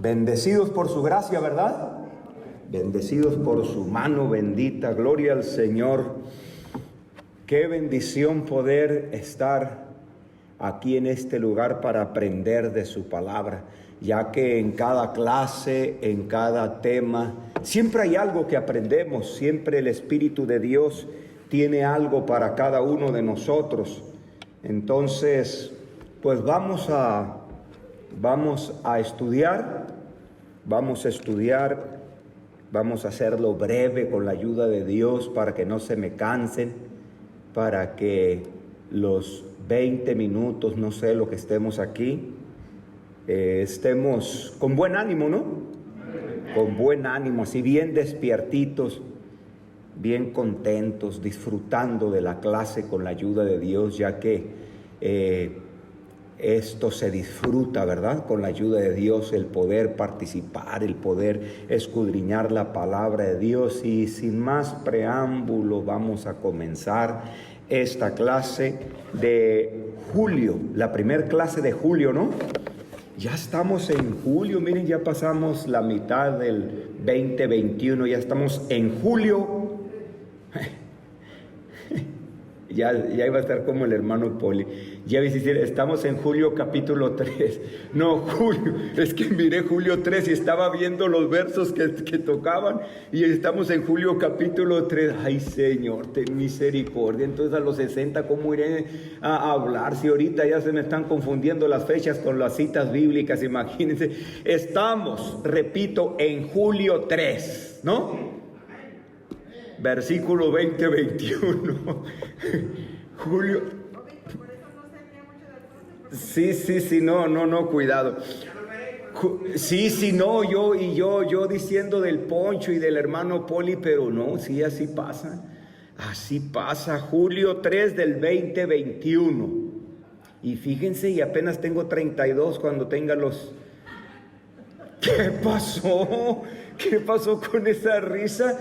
Bendecidos por su gracia, ¿verdad? Bendecidos por su mano bendita. Gloria al Señor. Qué bendición poder estar aquí en este lugar para aprender de su palabra, ya que en cada clase, en cada tema, siempre hay algo que aprendemos. Siempre el Espíritu de Dios tiene algo para cada uno de nosotros. Entonces, pues vamos a estudiar, vamos a hacerlo breve con la ayuda de Dios para que no se me cansen, para que los 20 minutos, no sé, lo que estemos aquí, estemos con buen ánimo, ¿no? Con buen ánimo, así bien despiertitos, bien contentos, disfrutando de la clase con la ayuda de Dios, ya que esto se disfruta, ¿verdad? Con la ayuda de Dios, el poder participar, el poder escudriñar la palabra de Dios. Y sin más preámbulo, vamos a comenzar esta clase de julio, la primera clase de julio, ¿no? Ya estamos en julio, miren, ya pasamos la mitad del 2021, ya estamos en julio. Ya iba a estar como el hermano Poli. Ya iba a decir, estamos en Julio capítulo 3. No, Julio, es que miré Julio 3 y estaba viendo los versos que tocaban. Y estamos en Julio capítulo 3. Ay, Señor, ten misericordia. Entonces a los 60, ¿cómo iré a hablar? Si ahorita ya se me están confundiendo las fechas con las citas bíblicas, imagínense. Estamos, repito, en Julio 3, ¿no? Versículo 20-21. Julio. Sí, no, cuidado. Sí, no, yo diciendo del Poncho y del hermano Poli, pero no, sí, así pasa. Así pasa, Julio 3 del 2021. Y fíjense, y apenas tengo 32 cuando tenga los... ¿Qué pasó? ¿Qué pasó con esa risa?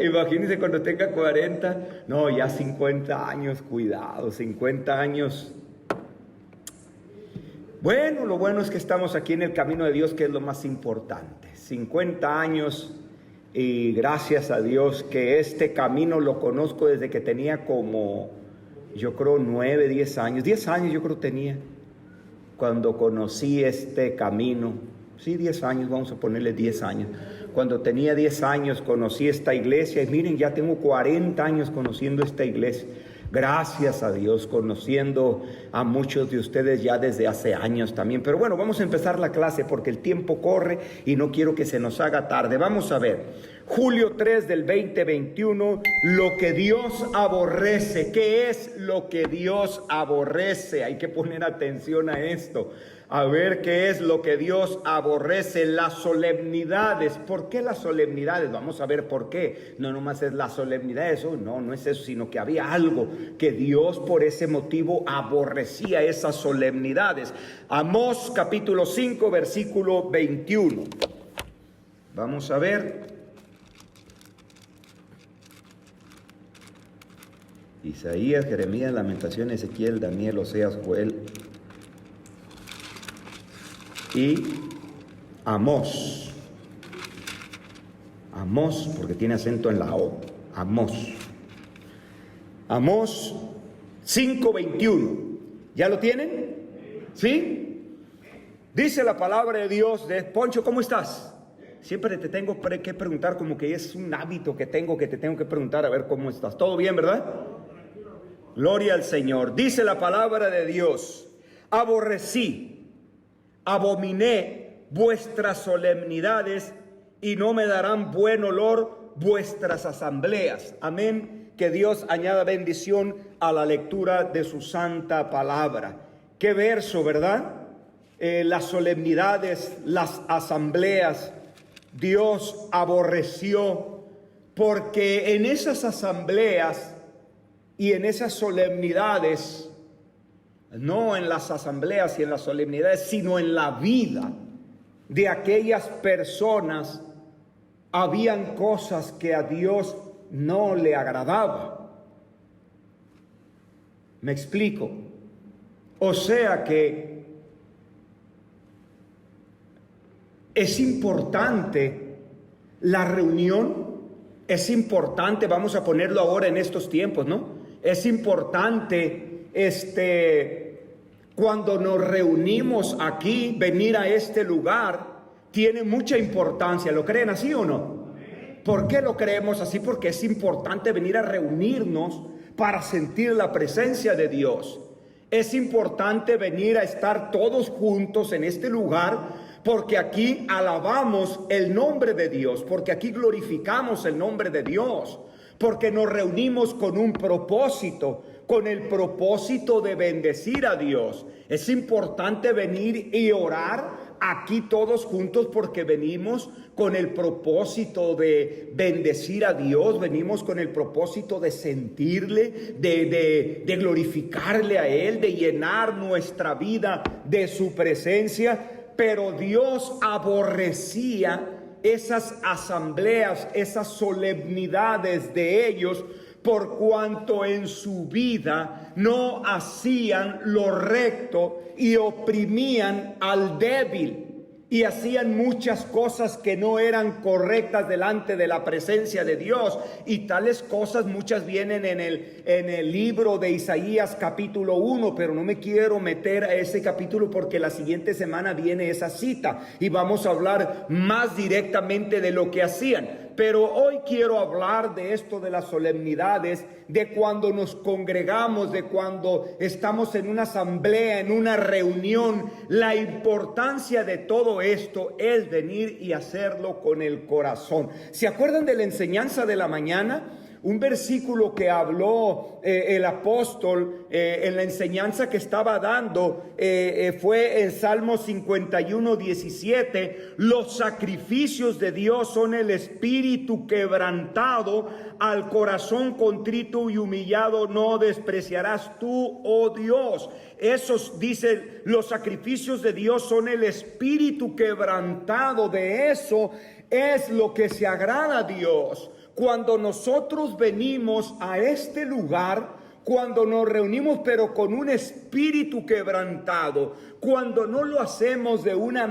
Imagínense cuando tenga 40, no, ya 50 años, cuidado, 50 años. Bueno, lo bueno es que estamos aquí en el camino de Dios, que es lo más importante. 50 años y gracias a Dios que este camino lo conozco desde que tenía como, yo creo, 9, 10 años. 10 años yo creo tenía cuando conocí este camino. Sí, 10 años, vamos a ponerle 10 años. Cuando tenía 10 años conocí esta iglesia y miren, ya tengo 40 años conociendo esta iglesia. Gracias a Dios, conociendo a muchos de ustedes ya desde hace años también. Pero bueno, vamos a empezar la clase porque el tiempo corre y no quiero que se nos haga tarde. Vamos a ver, Julio 3 del 2021, lo que Dios aborrece. ¿Qué es lo que Dios aborrece? Hay que poner atención a esto. A ver qué es lo que Dios aborrece. Las solemnidades. ¿Por qué las solemnidades? Vamos a ver por qué. No nomás es la solemnidad, eso no es eso, sino que había algo que Dios por ese motivo aborrecía esas solemnidades. Amós capítulo 5 versículo 21. Vamos a ver. Isaías, Jeremías, Lamentaciones, Ezequiel, Daniel, Oseas, Joel y Amós. Amós, porque tiene acento en la O. Amós. Amós 5:21. ¿Ya lo tienen? ¿Sí? Dice la palabra de Dios de Poncho, ¿cómo estás? Siempre te tengo que preguntar, como que es un hábito que te tengo que preguntar a ver cómo estás. ¿Todo bien, verdad? Gloria al Señor. Dice la palabra de Dios: aborrecí, abominé vuestras solemnidades y no me darán buen olor vuestras asambleas. Amén. Que Dios añada bendición a la lectura de su santa palabra. Qué verso, ¿verdad? Las solemnidades, las asambleas, Dios aborreció, porque en esas asambleas y en esas solemnidades, no en las asambleas y en las solemnidades, sino en la vida de aquellas personas, habían cosas que a Dios no le agradaba. ¿Me explico? O sea que es importante la reunión, es importante, vamos a ponerlo ahora en estos tiempos, ¿no? Es importante cuando nos reunimos aquí, venir a este lugar, tiene mucha importancia. ¿Lo creen así o no? ¿Por qué lo creemos así? Porque es importante venir a reunirnos para sentir la presencia de Dios. Es importante venir a estar todos juntos en este lugar, porque aquí alabamos el nombre de Dios, porque aquí glorificamos el nombre de Dios, porque nos reunimos con un propósito, con el propósito de bendecir a Dios. Es importante venir y orar aquí todos juntos porque venimos con el propósito de bendecir a Dios, venimos con el propósito de sentirle, de glorificarle a Él, de llenar nuestra vida de su presencia. Pero Dios aborrecía esas asambleas, esas solemnidades de ellos, por cuanto en su vida no hacían lo recto y oprimían al débil y hacían muchas cosas que no eran correctas delante de la presencia de Dios. Y tales cosas muchas vienen en el libro de Isaías capítulo 1, pero no me quiero meter a ese capítulo porque la siguiente semana viene esa cita y vamos a hablar más directamente de lo que hacían. Pero hoy quiero hablar de esto de las solemnidades, de cuando nos congregamos, de cuando estamos en una asamblea, en una reunión. La importancia de todo esto es venir y hacerlo con el corazón. ¿Se acuerdan de la enseñanza de la mañana? Un versículo que habló el apóstol en la enseñanza que estaba dando fue en Salmo 51, 17. Los sacrificios de Dios son el espíritu quebrantado, al corazón contrito y humillado no despreciarás tú, oh Dios. Esos, dice, los sacrificios de Dios son el espíritu quebrantado. De eso es lo que se agrada a Dios. Cuando nosotros venimos a este lugar, cuando nos reunimos pero con un espíritu quebrantado, cuando no lo hacemos de una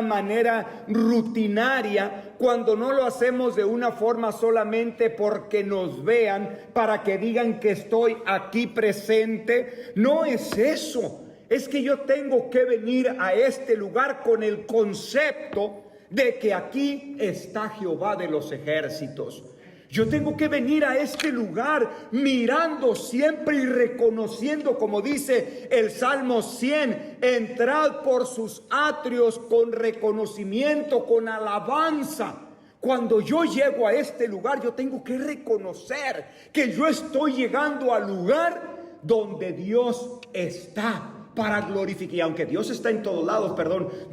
manera rutinaria, cuando no lo hacemos de una forma solamente porque nos vean, para que digan que estoy aquí presente, no es eso. Es que yo tengo que venir a este lugar con el concepto de que aquí está Jehová de los ejércitos. Yo tengo que venir a este lugar mirando siempre y reconociendo, como dice el Salmo 100, entrad por sus atrios con reconocimiento, con alabanza. Cuando yo llego a este lugar, yo tengo que reconocer que yo estoy llegando al lugar donde Dios está, para glorificar. Y aunque Dios está en todos lados,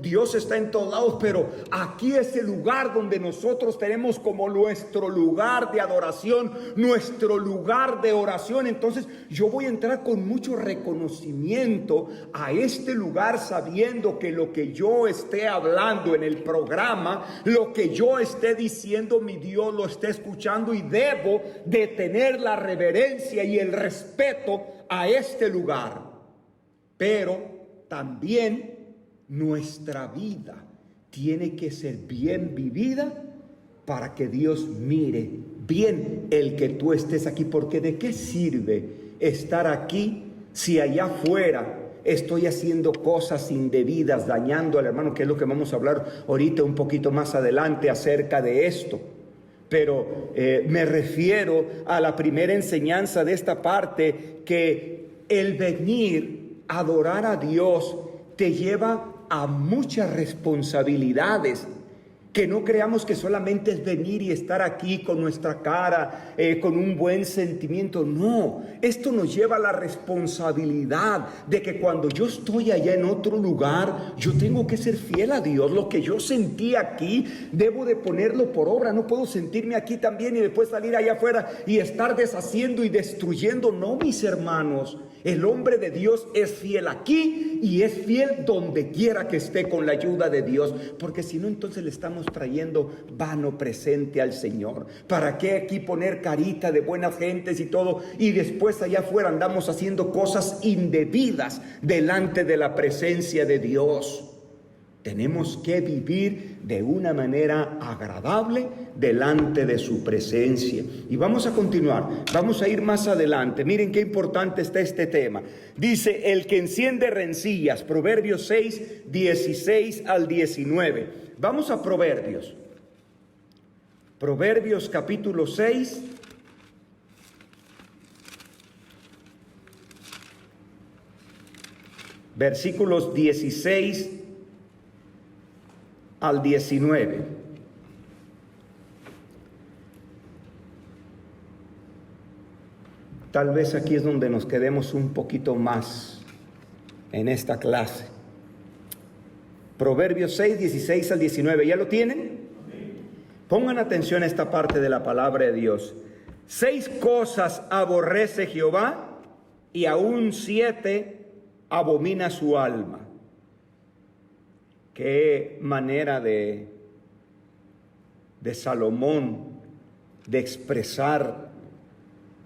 Dios está en todos lados, pero aquí es el lugar donde nosotros tenemos como nuestro lugar de adoración, nuestro lugar de oración. Entonces yo voy a entrar con mucho reconocimiento a este lugar, sabiendo que lo que yo esté hablando en el programa, lo que yo esté diciendo, mi Dios lo está escuchando, y debo de tener la reverencia y el respeto a este lugar. Pero también nuestra vida tiene que ser bien vivida para que Dios mire bien el que tú estés aquí. Porque ¿de qué sirve estar aquí si allá afuera estoy haciendo cosas indebidas, dañando al hermano? Que es lo que vamos a hablar ahorita un poquito más adelante acerca de esto. Pero me refiero a la primera enseñanza de esta parte, que el venir adorar a Dios te lleva a muchas responsabilidades. Que no creamos que solamente es venir y estar aquí con nuestra cara, con un buen sentimiento. No, esto nos lleva a la responsabilidad de que cuando yo estoy allá en otro lugar, yo tengo que ser fiel a Dios. Lo que yo sentí aquí, debo de ponerlo por obra. No puedo sentirme aquí también y después salir allá afuera y estar deshaciendo y destruyendo. No, mis hermanos. El hombre de Dios es fiel aquí y es fiel donde quiera que esté con la ayuda de Dios, porque si no, entonces le estamos trayendo vano presente al Señor. ¿Para qué aquí poner carita de buenas gentes y todo, y después allá afuera andamos haciendo cosas indebidas delante de la presencia de Dios? Tenemos que vivir de una manera agradable delante de su presencia. Y vamos a continuar, vamos a ir más adelante. Miren qué importante está este tema. Dice, el que enciende rencillas, Proverbios 6, 16 al 19. Vamos a Proverbios. Proverbios capítulo 6. Versículos 16 al 19. Tal vez aquí es donde nos quedemos un poquito más en esta clase. Proverbios 6, 16 al 19. ¿Ya lo tienen? Pongan atención a esta parte de la palabra de Dios. 6 cosas aborrece Jehová y aún 7 abomina su alma. Qué manera de Salomón de expresar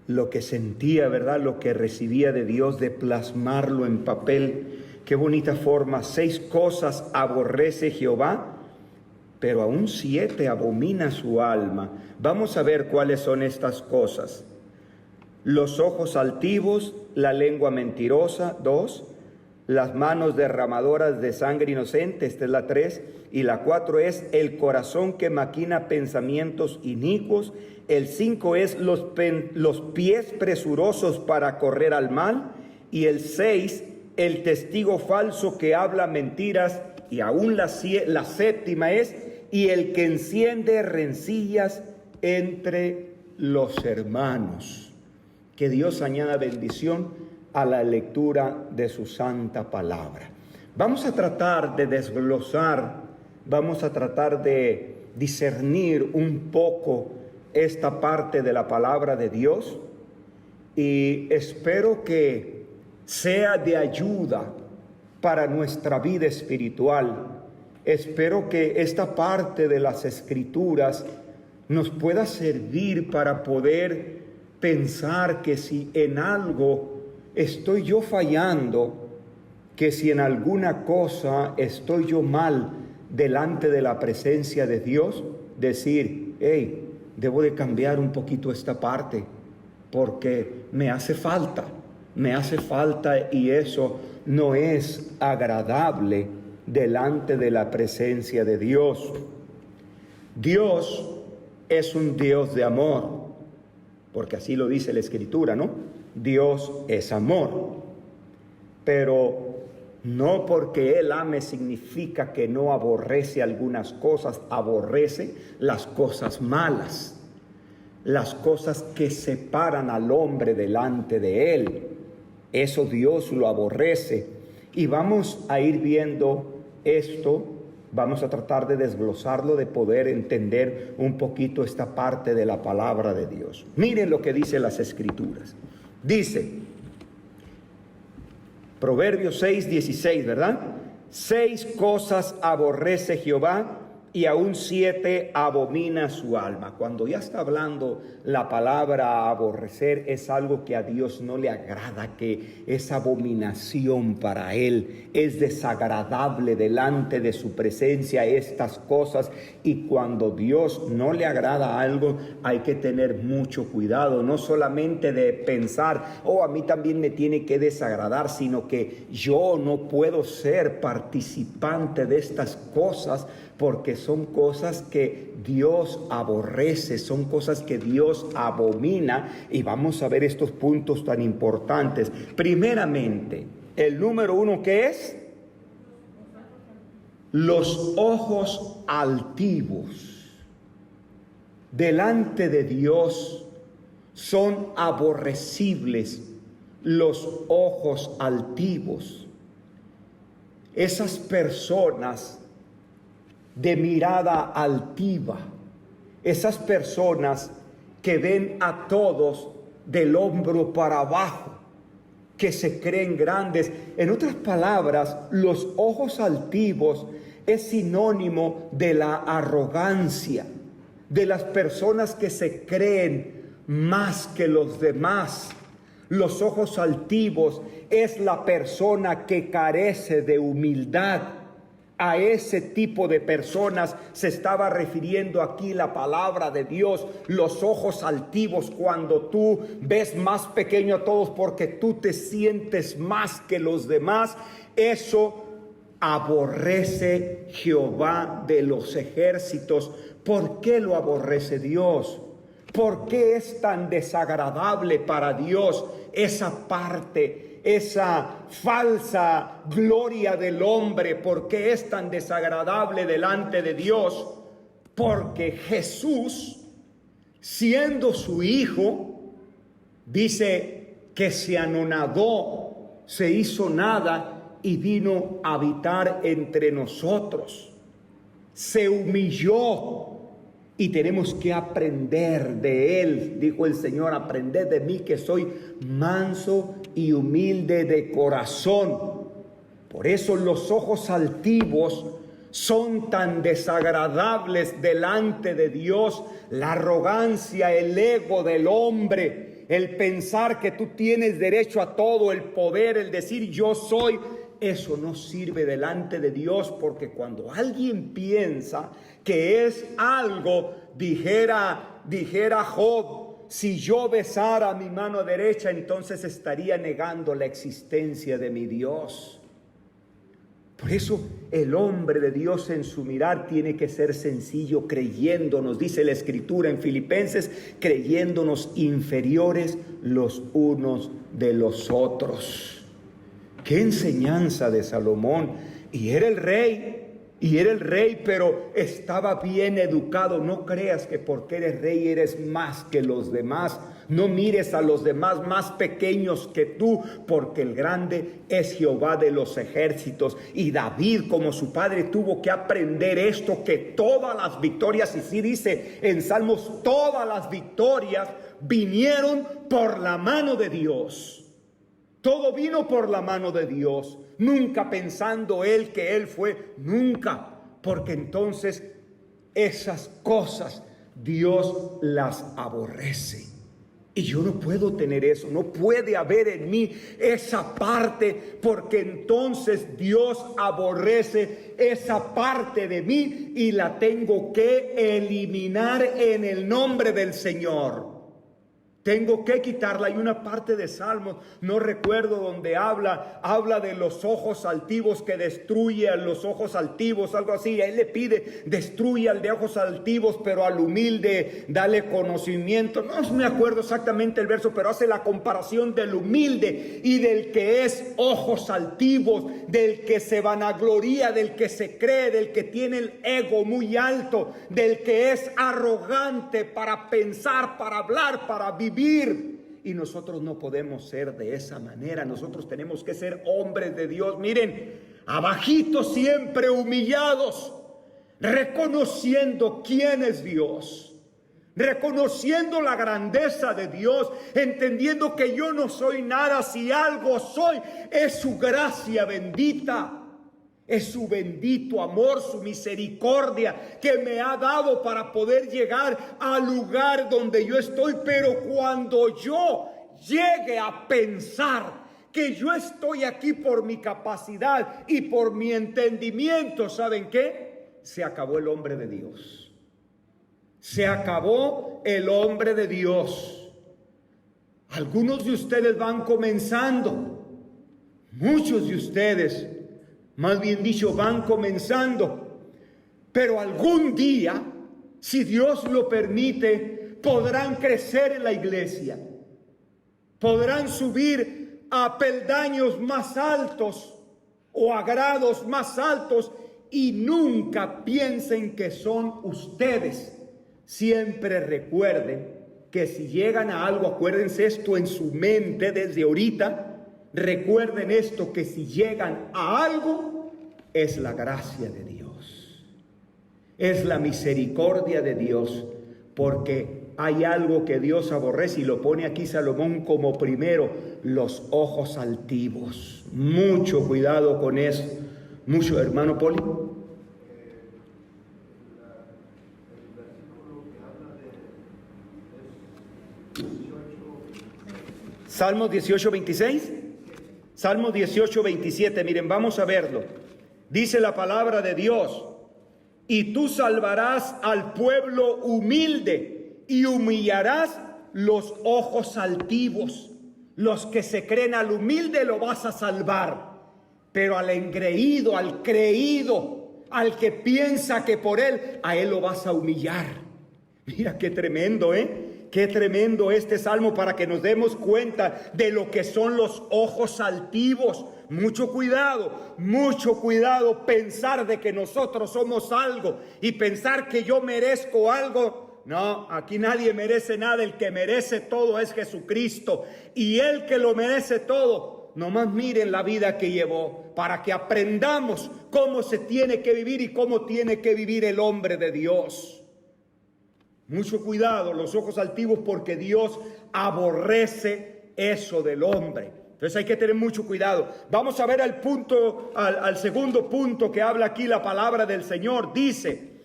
lo que sentía, ¿verdad? Lo que recibía de Dios, de plasmarlo en papel. Qué bonita forma. 6 cosas aborrece Jehová, pero aún 7 abomina su alma. Vamos a ver cuáles son estas cosas. Los ojos altivos, la lengua mentirosa, 2. Las manos derramadoras de sangre inocente, esta es la 3. Y la 4 es el corazón que maquina pensamientos inicuos. El 5 es los pies presurosos para correr al mal. Y el 6, el testigo falso que habla mentiras. Y aún la 7ª es, y el que enciende rencillas entre los hermanos. Que Dios añada bendición a la lectura de su santa palabra. Vamos a tratar de desglosar, vamos a tratar de discernir un poco esta parte de la palabra de Dios, y espero que sea de ayuda para nuestra vida espiritual. Espero que esta parte de las Escrituras nos pueda servir para poder pensar que si en algo estoy yo fallando, que si en alguna cosa estoy yo mal delante de la presencia de Dios, decir, hey, debo de cambiar un poquito esta parte, porque me hace falta, y eso no es agradable delante de la presencia de Dios. Dios es un Dios de amor, porque así lo dice la Escritura, ¿no? Dios es amor, pero no porque Él ame significa que no aborrece algunas cosas, aborrece las cosas malas, las cosas que separan al hombre delante de Él. Eso Dios lo aborrece. Y vamos a ir viendo esto, vamos a tratar de desglosarlo, de poder entender un poquito esta parte de la palabra de Dios. Miren lo que dice las Escrituras. Dice, Proverbios 6, 16, ¿verdad? 6 cosas aborrece Jehová y aún 7 abomina su alma. Cuando ya está hablando la palabra aborrecer, es algo que a Dios no le agrada, que es abominación para Él, es desagradable delante de su presencia estas cosas. Y cuando Dios no le agrada algo, hay que tener mucho cuidado, no solamente de pensar, oh, a mí también me tiene que desagradar, sino que yo no puedo ser participante de estas cosas, porque son cosas que Dios aborrece, son cosas que Dios abomina. Y vamos a ver estos puntos tan importantes. Primeramente, el número 1, ¿qué es? Los ojos altivos delante de Dios son aborrecibles. Los ojos altivos, esas personas de mirada altiva, esas personas que ven a todos del hombro para abajo, que se creen grandes. En otras palabras, los ojos altivos es sinónimo de la arrogancia, de las personas que se creen más que los demás. Los ojos altivos es la persona que carece de humildad. A ese tipo de personas se estaba refiriendo aquí la palabra de Dios. Los ojos altivos, cuando tú ves más pequeño a todos porque tú te sientes más que los demás, eso aborrece Jehová de los ejércitos. ¿Por qué lo aborrece Dios? ¿Por qué es tan desagradable para Dios esa parte, esa falsa gloria del hombre? ¿Por qué es tan desagradable delante de Dios? Porque Jesús, siendo su hijo, dice que se anonadó, se hizo nada y vino a habitar entre nosotros. Se humilló. Y tenemos que aprender de Él. Dijo el Señor: aprended de mí, que soy manso y humilde de corazón. Por eso los ojos altivos son tan desagradables delante de Dios. La arrogancia, el ego del hombre, el pensar que tú tienes derecho a todo, el poder, el decir yo soy, eso no sirve delante de Dios, porque cuando alguien piensa que es algo, dijera Job: si yo besara mi mano derecha, entonces estaría negando la existencia de mi Dios. Por eso el hombre de Dios en su mirar tiene que ser sencillo, creyéndonos, dice la Escritura en Filipenses, creyéndonos inferiores los unos de los otros. ¡Qué enseñanza de Salomón! Y era el rey, pero estaba bien educado. No creas que porque eres rey eres más que los demás. No mires a los demás más pequeños que tú, porque el grande es Jehová de los ejércitos. Y David, como su padre, tuvo que aprender esto, que todas las victorias, y sí dice en Salmos, todas las victorias vinieron por la mano de Dios. Todo vino por la mano de Dios, nunca pensando él que él fue, nunca, porque entonces esas cosas Dios las aborrece. Y yo no puedo tener eso, no puede haber en mí esa parte, porque entonces Dios aborrece esa parte de mí y la tengo que eliminar en el nombre del Señor. Tengo que quitarla. Hay una parte de Salmos, no recuerdo, donde habla de los ojos altivos, que destruye a los ojos altivos, algo así. Él le pide: destruye al de ojos altivos, pero al humilde dale conocimiento. No me acuerdo exactamente el verso, pero hace la comparación del humilde y del que es ojos altivos, del que se vanagloria, del que se cree, del que tiene el ego muy alto, del que es arrogante para pensar, para hablar, para vivir. Y nosotros no podemos ser de esa manera. Nosotros tenemos que ser hombres de Dios. Miren, abajitos, siempre humillados, reconociendo quién es Dios, reconociendo la grandeza de Dios, entendiendo que yo no soy nada. Si algo soy, es su gracia bendita. Es su bendito amor, su misericordia que me ha dado para poder llegar al lugar donde yo estoy. Pero cuando yo llegue a pensar que yo estoy aquí por mi capacidad y por mi entendimiento, ¿saben qué? Se acabó el hombre de Dios. Se acabó el hombre de Dios. Algunos de ustedes van comenzando. Muchos de ustedes, más bien dicho, van comenzando, pero algún día, si Dios lo permite, podrán crecer en la iglesia, podrán subir a peldaños más altos o a grados más altos, y nunca piensen que son ustedes. Siempre recuerden que si llegan a algo, acuérdense esto en su mente desde ahorita. Recuerden esto, que si llegan a algo, es la gracia de Dios, es la misericordia de Dios, porque hay algo que Dios aborrece, y lo pone aquí Salomón como primero: los ojos altivos. Mucho cuidado con eso. Mucho, hermano Poli. Salmos 18:26. Salmo 18:27, miren, vamos a verlo. Dice la palabra de Dios: y tú salvarás al pueblo humilde y humillarás los ojos altivos. Los que se creen al humilde lo vas a salvar, pero al engreído, al creído, al que piensa que por él, a él lo vas a humillar. Mira qué tremendo, qué tremendo este salmo, para que nos demos cuenta de lo que son los ojos altivos. Mucho cuidado pensar de que nosotros somos algo y pensar que yo merezco algo. No, aquí nadie merece nada. El que merece todo es Jesucristo, y Él que lo merece todo. Nomás miren la vida que llevó, para que aprendamos cómo se tiene que vivir y cómo tiene que vivir el hombre de Dios. Mucho cuidado, los ojos altivos, porque Dios aborrece eso del hombre. Entonces hay que tener mucho cuidado. Vamos a ver al segundo punto que habla aquí la palabra del Señor. Dice: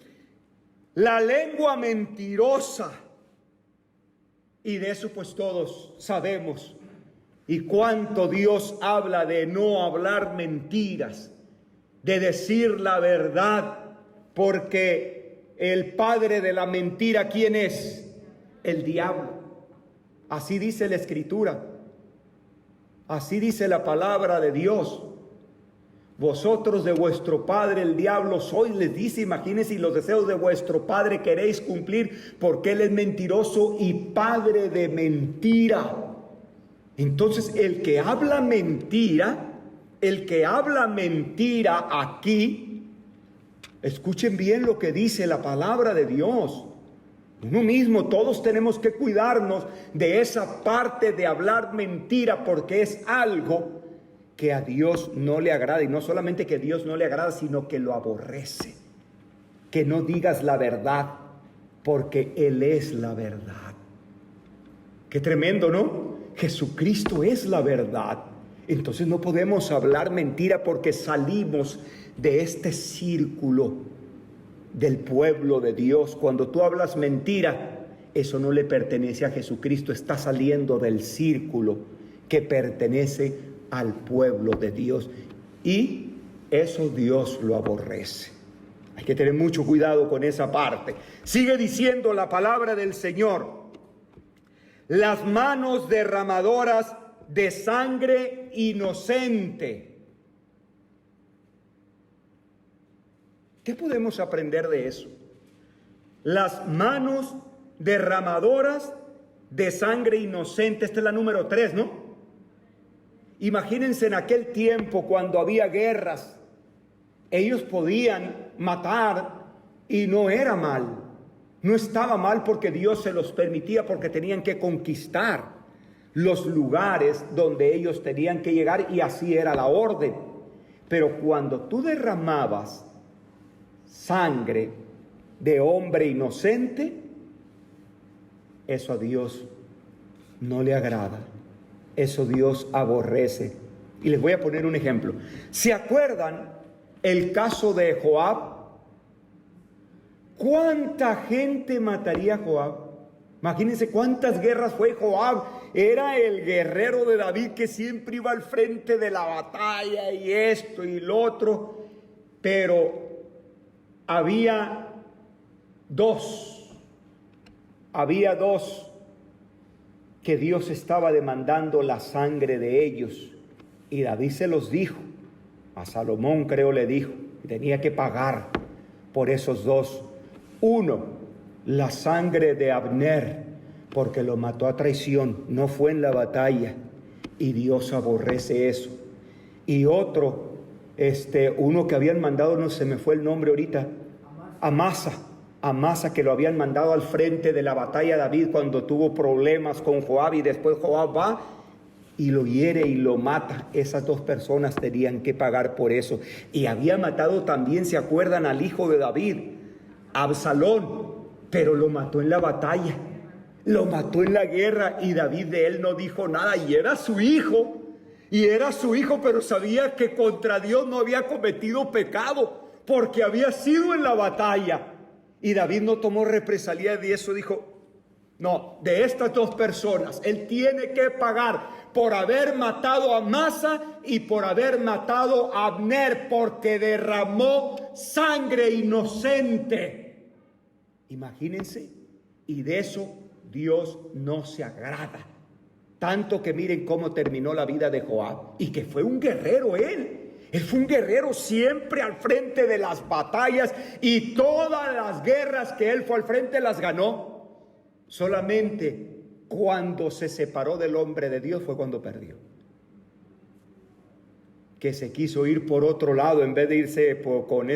la lengua mentirosa. Y de eso pues todos sabemos. Y cuánto Dios habla de no hablar mentiras, de decir la verdad, porque el padre de la mentira, ¿quién es? El diablo. Así dice la Escritura. Así dice la palabra de Dios. Vosotros de vuestro padre el diablo sois, les dice. Imagínense, y los deseos de vuestro padre queréis cumplir, porque él es mentiroso y padre de mentira. Entonces el que habla mentira aquí, escuchen bien lo que dice la palabra de Dios. Uno mismo, todos tenemos que cuidarnos de esa parte de hablar mentira, porque es algo que a Dios no le agrada. Y no solamente que a Dios no le agrada, sino que lo aborrece. Que no digas la verdad, porque Él es la verdad. Qué tremendo, ¿no? Jesucristo es la verdad. Entonces no podemos hablar mentira, porque salimos de este círculo del pueblo de Dios. Cuando tú hablas mentira, eso no le pertenece a Jesucristo. Está saliendo del círculo que pertenece al pueblo de Dios, y eso Dios lo aborrece. Hay que tener mucho cuidado con esa parte. Sigue diciendo la palabra del Señor: las manos derramadoras de sangre inocente. ¿Qué podemos aprender de eso? Las manos derramadoras de sangre inocente. Esta es la número 3, ¿no? Imagínense en aquel tiempo, cuando había guerras, ellos podían matar y no era mal. No estaba mal, porque Dios se los permitía, porque tenían que conquistar los lugares donde ellos tenían que llegar, y así era la orden. Pero cuando tú derramabas sangre de hombre inocente, eso a Dios no le agrada. Eso Dios aborrece. Y les voy a poner un ejemplo. ¿Se acuerdan el caso de Joab? ¿Cuánta gente mataría Joab? Imagínense cuántas guerras fue Joab. Era el guerrero de David, que siempre iba al frente de la batalla, y esto y lo otro. Pero había dos que Dios estaba demandando la sangre de ellos, y David se los dijo. A Salomón, creo, le dijo, tenía que pagar por esos dos. Uno, la sangre de Abner, porque lo mató a traición, no fue en la batalla, y Dios aborrece eso. Y otro, uno que habían mandado, no se me fue el nombre ahorita, Amasa, que lo habían mandado al frente de la batalla David cuando tuvo problemas con Joab, y después Joab va y lo hiere y lo mata. Esas dos personas tenían que pagar por eso. Y había matado también, ¿se acuerdan?, al hijo de David, Absalón, pero lo mató en la batalla, lo mató en la guerra, y David de él no dijo nada, y era su hijo, pero sabía que contra Dios no había cometido pecado, porque había sido en la batalla. Y David no tomó represalia de eso, dijo: No, de estas dos personas, él tiene que pagar por haber matado a Amasa y por haber matado a Abner, porque derramó sangre inocente. Imagínense, y de eso Dios no se agrada. Tanto que miren cómo terminó la vida de Joab, y que fue un guerrero él. Él fue un guerrero siempre al frente de las batallas, y todas las guerras que él fue al frente las ganó. Solamente cuando se separó del hombre de Dios fue cuando perdió. Que se quiso ir por otro lado en vez de irse con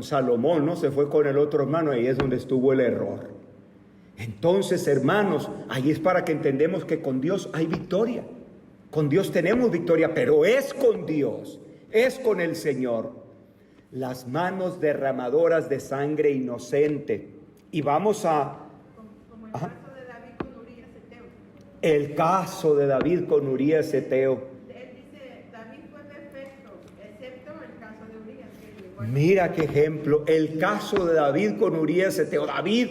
Salomón, ¿no? Se fue con el otro hermano, ahí es donde estuvo el error. Entonces, hermanos, ahí es para que entendemos que con Dios hay victoria. Con Dios tenemos victoria, pero es con Dios, es con el Señor. Las manos derramadoras de sangre inocente. Y vamos a... Como el caso de David con Urías Eteo. El caso de David con Urías Eteo. Él dice, David fue perfecto, excepto el caso de Urías. Mira qué ejemplo, el caso de David con Urías Eteo. David,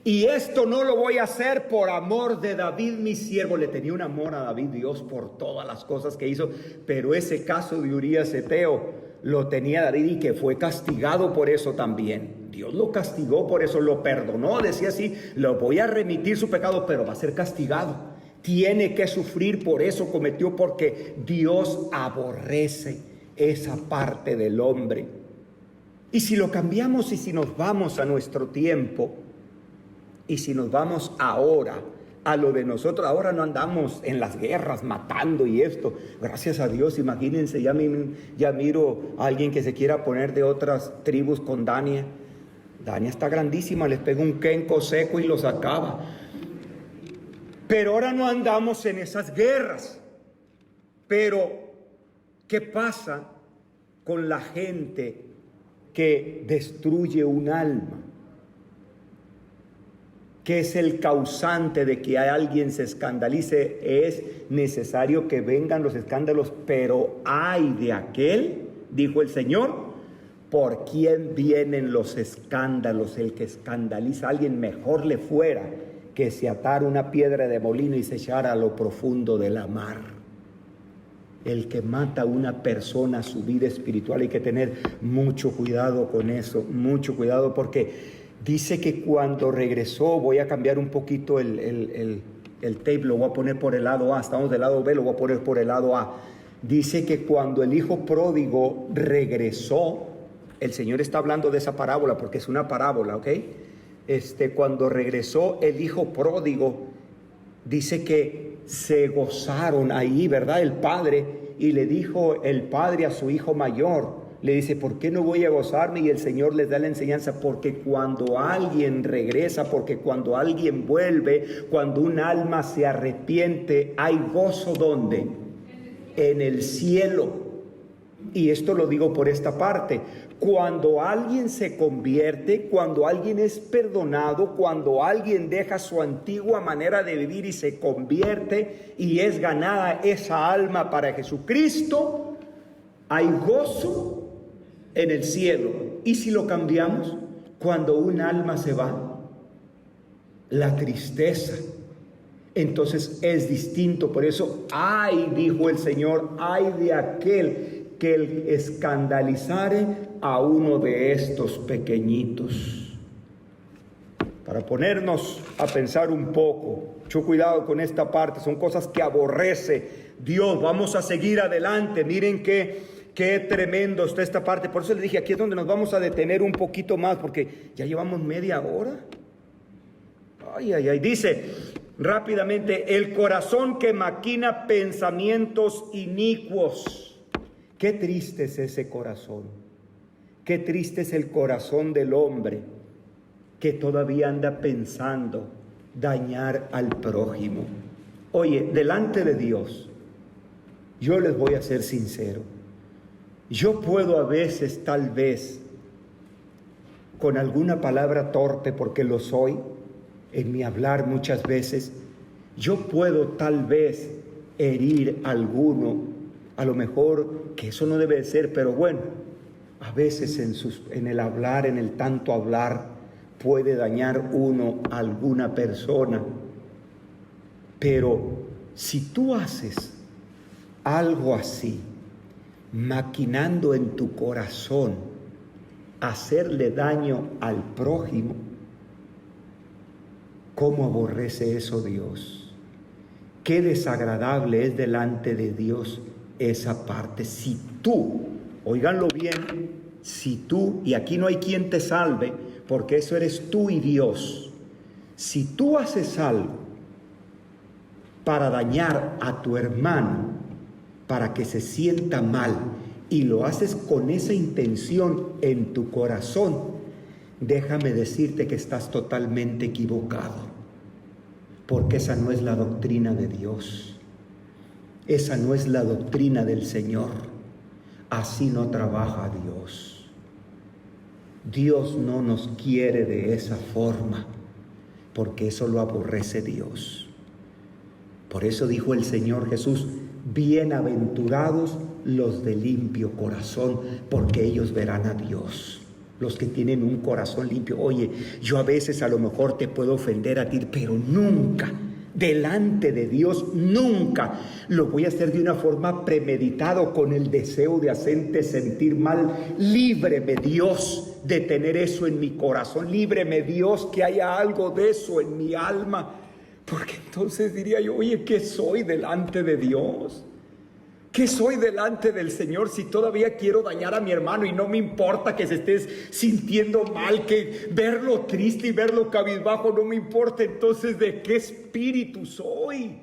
y esto no lo voy a hacer por amor de David mi siervo. Le tenía un amor a David Dios por todas las cosas que hizo, pero ese caso de Urías Eteo lo tenía David, y que fue castigado por eso también. Dios lo castigó por eso, lo perdonó, decía así, lo voy a remitir su pecado, pero va a ser castigado. Tiene que sufrir por eso cometió, porque Dios aborrece esa parte del hombre. Y si lo cambiamos y si nos vamos a nuestro tiempo, y si nos vamos ahora a lo de nosotros, ahora no andamos en las guerras matando y esto, gracias a Dios. Imagínense, ya miro a alguien que se quiera poner de otras tribus con Dania. Dania está grandísima, les pega un quenco seco y los acaba. Pero ahora no andamos en esas guerras. Pero, ¿qué pasa con la gente que destruye un alma? ¿Qué es el causante de que alguien se escandalice? Es necesario que vengan los escándalos, pero ay de aquel, dijo el Señor, por quien vienen los escándalos. El que escandaliza a alguien, mejor le fuera que se atara una piedra de molino y se echara a lo profundo de la mar. El que mata a una persona, su vida espiritual, hay que tener mucho cuidado con eso, mucho cuidado, porque dice que cuando regresó, voy a cambiar un poquito el tape, lo voy a poner por el lado A, estamos del lado B, lo voy a poner por el lado A. Dice que cuando el hijo pródigo regresó, el Señor está hablando de esa parábola porque es una parábola, ¿ok? Cuando regresó el hijo pródigo, dice que se gozaron ahí, ¿verdad? El padre, y le dijo el padre a su hijo mayor, le dice, ¿por qué no voy a gozarme? Y el Señor les da la enseñanza, porque cuando alguien regresa, porque cuando alguien vuelve, cuando un alma se arrepiente, hay gozo, ¿dónde? En el cielo. Y esto lo digo por esta parte. Cuando alguien se convierte, cuando alguien es perdonado, cuando alguien deja su antigua manera de vivir y se convierte y es ganada esa alma para Jesucristo, hay gozo en el cielo. Y si lo cambiamos, cuando un alma se va, la tristeza, entonces es distinto. Por eso, ay, dijo el Señor, ay de aquel que escandalizare a uno de estos pequeñitos. Para ponernos a pensar un poco, mucho cuidado con esta parte, son cosas que aborrece Dios. Vamos a seguir adelante. Miren qué tremendo está esta parte. Por eso les dije, aquí es donde nos vamos a detener un poquito más, porque ya llevamos media hora. Ay, ay, ay. Dice rápidamente, el corazón que maquina pensamientos inicuos. Qué triste es ese corazón. Qué triste es el corazón del hombre que todavía anda pensando dañar al prójimo. Oye, delante de Dios, yo les voy a ser sincero. Yo puedo a veces, tal vez, con alguna palabra torpe, porque lo soy, en mi hablar muchas veces, yo puedo tal vez herir a alguno, a lo mejor que eso no debe de ser, pero bueno, a veces en el hablar, en el tanto hablar, puede dañar uno a alguna persona. Pero si tú haces algo así, maquinando en tu corazón hacerle daño al prójimo, ¿cómo aborrece eso Dios? Qué desagradable es delante de Dios esa parte. Si tú, óiganlo bien, si tú, y aquí no hay quien te salve, porque eso eres tú y Dios, si tú haces algo para dañar a tu hermano, para que se sienta mal, y lo haces con esa intención en tu corazón, déjame decirte que estás totalmente equivocado, porque esa no es la doctrina de Dios, esa no es la doctrina del Señor. Así no trabaja Dios. Dios no nos quiere de esa forma, porque eso lo aborrece Dios. Por eso dijo el Señor Jesús: bienaventurados los de limpio corazón, porque ellos verán a Dios. Los que tienen un corazón limpio. Oye, yo a veces a lo mejor te puedo ofender a ti, pero nunca, delante de Dios, nunca lo voy a hacer de una forma premeditada, con el deseo de hacerte sentir mal. Líbreme, Dios, de tener eso en mi corazón. Líbreme, Dios, que haya algo de eso en mi alma. Porque entonces diría yo: oye, ¿qué soy delante de Dios? ¿Qué soy delante del Señor si todavía quiero dañar a mi hermano y no me importa que se estés sintiendo mal, que verlo triste y verlo cabizbajo no me importa? Entonces, ¿de qué espíritu soy?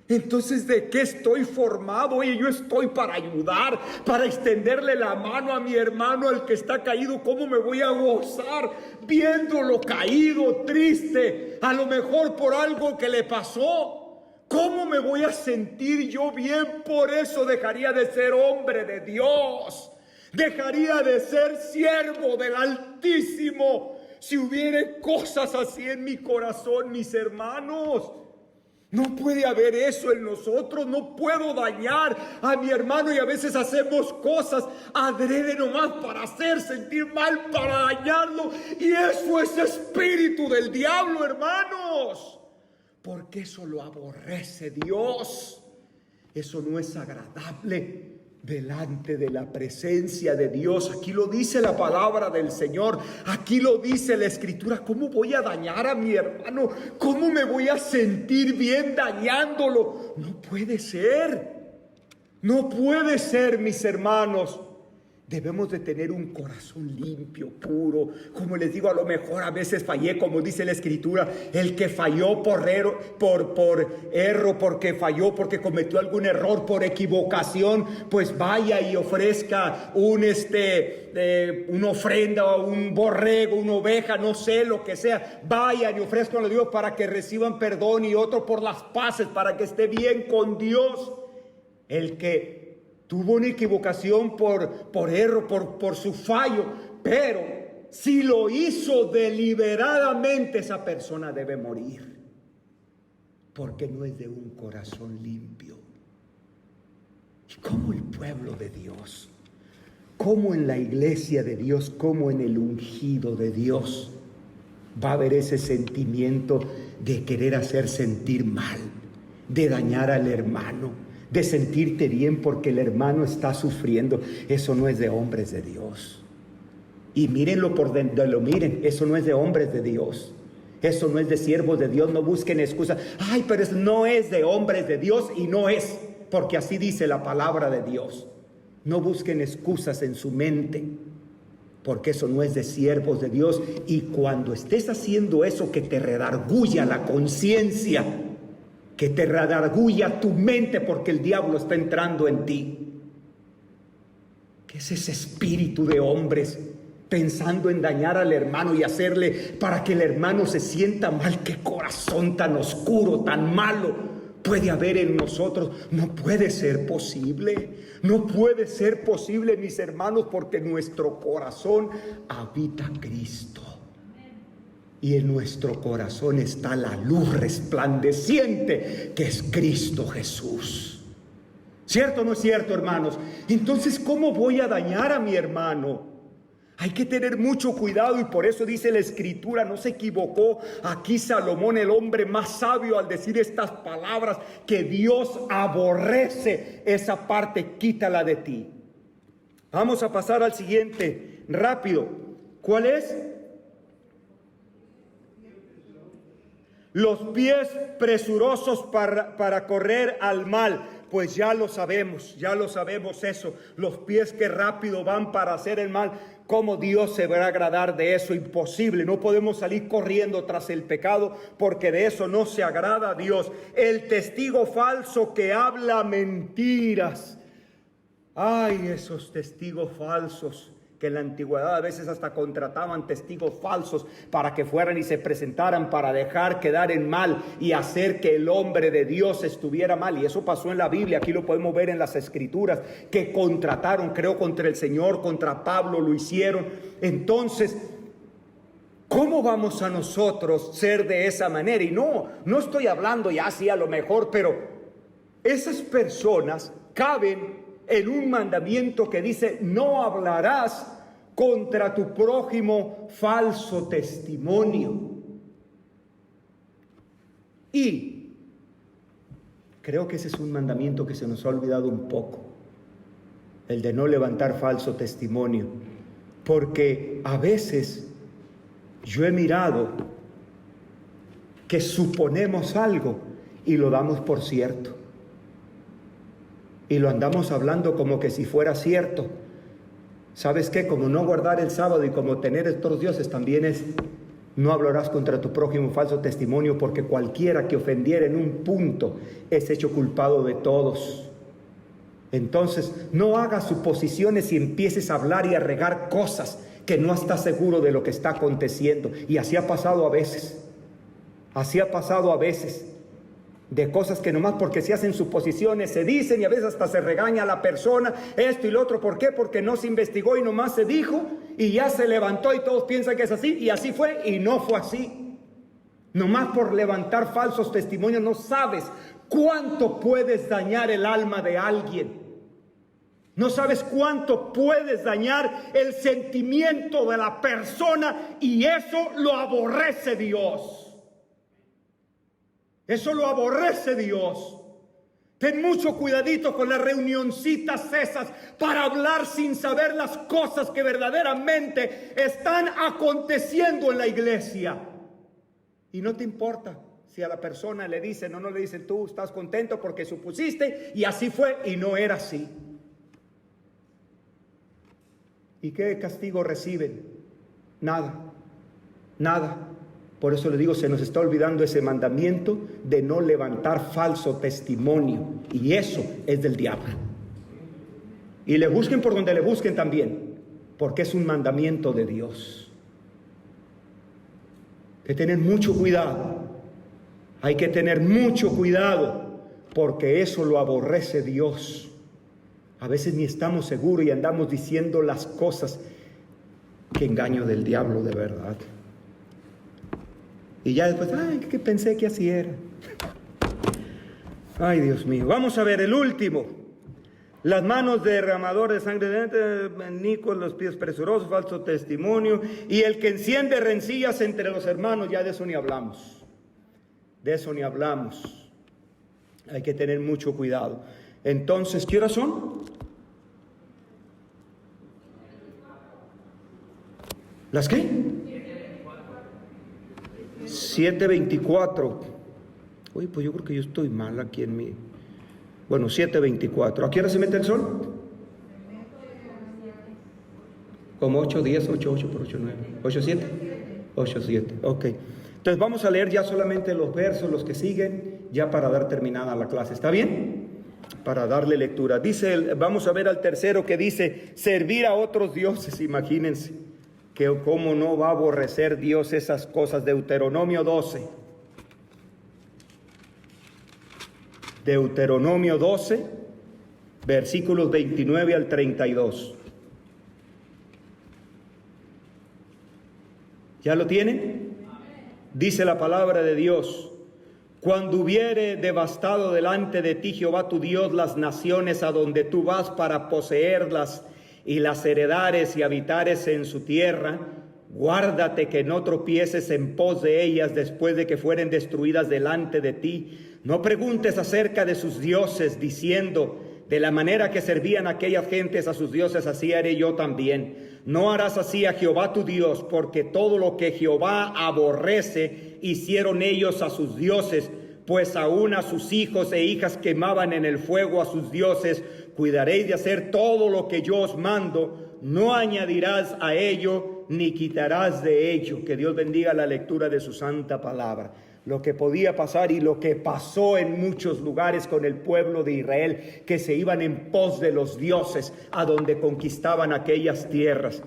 Entonces, ¿de qué estoy formado? Oye, yo estoy para ayudar, para extenderle la mano a mi hermano, al que está caído. ¿Cómo me voy a gozar viéndolo caído, triste, a lo mejor por algo que le pasó? ¿Cómo me voy a sentir yo bien? Por eso dejaría de ser hombre de Dios, dejaría de ser siervo del Altísimo, si hubiera cosas así en mi corazón, mis hermanos. No puede haber eso en nosotros. No puedo dañar a mi hermano, y a veces hacemos cosas adrede nomás para hacer sentir mal, para dañarlo, y eso es espíritu del diablo, hermanos, porque eso lo aborrece Dios. Eso no es agradable delante de la presencia de Dios. Aquí lo dice la palabra del Señor, aquí lo dice la Escritura. ¿Cómo voy a dañar a mi hermano? ¿Cómo me voy a sentir bien dañándolo? No puede ser, no puede ser, mis hermanos. Debemos de tener un corazón limpio, puro. Como les digo, a lo mejor a veces fallé, como dice la Escritura. El que falló por error, porque falló, porque cometió algún error por equivocación, pues vaya y ofrezca una ofrenda, un borrego, una oveja, no sé, lo que sea. Vayan y ofrezcan a Dios para que reciban perdón, y otro por las paces, para que esté bien con Dios. El que tuvo una equivocación por error, por su fallo, pero si lo hizo deliberadamente, esa persona debe morir, porque no es de un corazón limpio. Y como el pueblo de Dios, como en la iglesia de Dios, como en el ungido de Dios, va a haber ese sentimiento de querer hacer sentir mal, de dañar al hermano, de sentirte bien porque el hermano está sufriendo. Eso no es de hombres de Dios. Y mírenlo por donde lo miren, eso no es de hombres de Dios. Eso no es de siervos de Dios. No busquen excusas. Ay, pero eso no es de hombres de Dios, y no es, porque así dice la palabra de Dios. No busquen excusas en su mente, porque eso no es de siervos de Dios. Y cuando estés haciendo eso, que te redarguya la conciencia, que te redarguya tu mente, porque el diablo está entrando en ti. ¿Qué es ese espíritu de hombres pensando en dañar al hermano y hacerle para que el hermano se sienta mal? ¿Qué corazón tan oscuro, tan malo puede haber en nosotros? No puede ser posible. No puede ser posible, mis hermanos, porque en nuestro corazón habita Cristo. Y en nuestro corazón está la luz resplandeciente, que es Cristo Jesús. ¿Cierto o no es cierto, hermanos? Entonces, ¿cómo voy a dañar a mi hermano? Hay que tener mucho cuidado y por eso dice la Escritura, no se equivocó aquí Salomón, el hombre más sabio, al decir estas palabras, que Dios aborrece esa parte, quítala de ti. Vamos a pasar al siguiente, rápido. ¿Cuál es? Los pies presurosos para correr al mal. Pues ya lo sabemos eso. Los pies que rápido van para hacer el mal. ¿Cómo Dios se va a agradar de eso? Imposible. No podemos salir corriendo tras el pecado porque de eso no se agrada a Dios. El testigo falso que habla mentiras. Ay, esos testigos falsos que en la antigüedad a veces hasta contrataban testigos falsos para que fueran y se presentaran para dejar quedar en mal y hacer que el hombre de Dios estuviera mal. Y eso pasó en la Biblia, aquí lo podemos ver en las Escrituras, que contrataron, creo, contra el Señor, contra Pablo, lo hicieron. Entonces, ¿cómo vamos a nosotros ser de esa manera? Y no estoy hablando ya así a lo mejor, pero esas personas caben en un mandamiento que dice: no hablarás contra tu prójimo falso testimonio. Y creo que ese es un mandamiento que se nos ha olvidado un poco, el de no levantar falso testimonio, porque a veces yo he mirado que suponemos algo y lo damos por cierto. Y lo andamos hablando como que si fuera cierto. ¿Sabes qué? Como no guardar el sábado y como tener estos dioses también es: no hablarás contra tu prójimo falso testimonio, porque cualquiera que ofendiera en un punto es hecho culpado de todos. Entonces, no hagas suposiciones y empieces a hablar y a regar cosas que no estás seguro de lo que está aconteciendo. Y así ha pasado a veces. De cosas que nomás porque se hacen suposiciones se dicen, y a veces hasta se regaña a la persona, esto y lo otro. ¿Por qué? Porque no se investigó y nomás se dijo y ya se levantó y todos piensan que es así, y así fue y no fue así. Nomás por levantar falsos testimonios no sabes cuánto puedes dañar el alma de alguien. No sabes cuánto puedes dañar el sentimiento de la persona, y eso lo aborrece Dios. Eso lo aborrece Dios. Ten mucho cuidadito con las reunioncitas esas para hablar sin saber las cosas que verdaderamente están aconteciendo en la iglesia. Y no te importa si a la persona le dicen o no le dicen: tú estás contento porque supusiste y así fue y no era así. ¿Y qué castigo reciben? Nada. Por eso le digo, se nos está olvidando ese mandamiento de no levantar falso testimonio. Y eso es del diablo. Y le busquen por donde le busquen también, porque es un mandamiento de Dios. Hay que tener mucho cuidado. Hay que tener mucho cuidado, porque eso lo aborrece Dios. A veces ni estamos seguros y andamos diciendo las cosas. Qué engaño del diablo, de verdad. Y ya después, que pensé que así era. Ay, Dios mío. Vamos a ver el último. Las manos derramador de sangre, Nicos, los pies presurosos, falso testimonio, y el que enciende rencillas entre los hermanos. Ya de eso ni hablamos. Hay que tener mucho cuidado. Entonces, ¿qué horas son? ¿Las qué? 7:24. Uy, pues yo creo que yo estoy mal aquí en mi... Bueno, 7:24. ¿A qué hora se mete el sol? Como 8:10, 8 por 8, 9. 8:7. 8:7. Ok. Entonces vamos a leer ya solamente los versos, los que siguen, ya para dar terminada la clase. ¿Está bien? Para darle lectura. Vamos a ver al tercero que dice: servir a otros dioses. Imagínense que cómo no va a aborrecer Dios esas cosas. Deuteronomio 12. Deuteronomio 12, versículos 29 al 32. ¿Ya lo tienen? Dice la palabra de Dios: cuando hubiere devastado delante de ti Jehová tu Dios las naciones a donde tú vas para poseerlas, y las heredares y habitares en su tierra, guárdate que no tropieces en pos de ellas después de que fueren destruidas delante de ti. No preguntes acerca de sus dioses, diciendo, de la manera que servían aquellas gentes a sus dioses, así haré yo también. No harás así a Jehová tu Dios, porque todo lo que Jehová aborrece, hicieron ellos a sus dioses, pues aún a sus hijos e hijas quemaban en el fuego a sus dioses. Cuidaréis de hacer todo lo que yo os mando, no añadirás a ello, ni quitarás de ello. Que Dios bendiga la lectura de su santa palabra. Lo que podía pasar y lo que pasó en muchos lugares con el pueblo de Israel, que se iban en pos de los dioses a donde conquistaban aquellas tierras.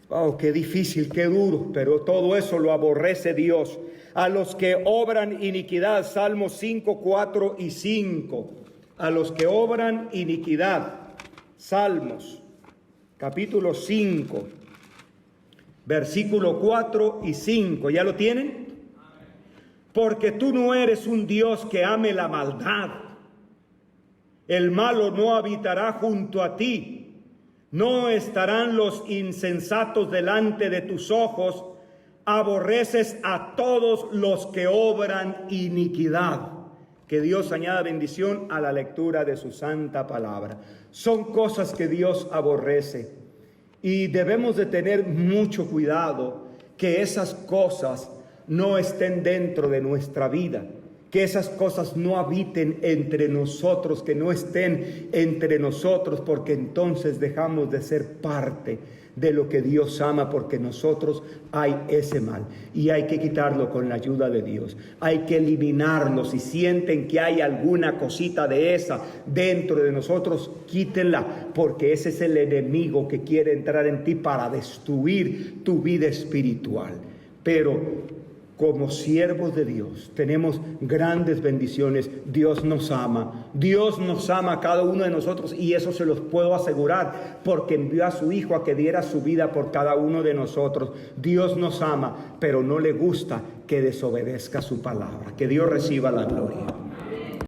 Oh, qué difícil, qué duro, pero todo eso lo aborrece Dios. A los que obran iniquidad, Salmos 5, 4 y 5. A los que obran iniquidad, Salmos, capítulo 5, versículo 4 y 5. ¿Ya lo tienen? Porque tú no eres un Dios que ame la maldad. El malo no habitará junto a ti. No estarán los insensatos delante de tus ojos. Aborreces a todos los que obran iniquidad. Que Dios añada bendición a la lectura de su santa palabra. Son cosas que Dios aborrece. Y debemos de tener mucho cuidado que esas cosas no estén dentro de nuestra vida, que esas cosas no habiten entre nosotros, que no estén entre nosotros, porque entonces dejamos de ser parte de lo que Dios ama, porque nosotros hay ese mal y hay que quitarlo con la ayuda de Dios. Hay que eliminarlo. Si sienten que hay alguna cosita de esa dentro de nosotros, quítenla, porque ese es el enemigo que quiere entrar en ti para destruir tu vida espiritual. Pero como siervos de Dios tenemos grandes bendiciones. Dios nos ama a cada uno de nosotros, y eso se los puedo asegurar porque envió a su Hijo a que diera su vida por cada uno de nosotros. Dios nos ama, pero no le gusta que desobedezca su palabra. Que Dios reciba la gloria.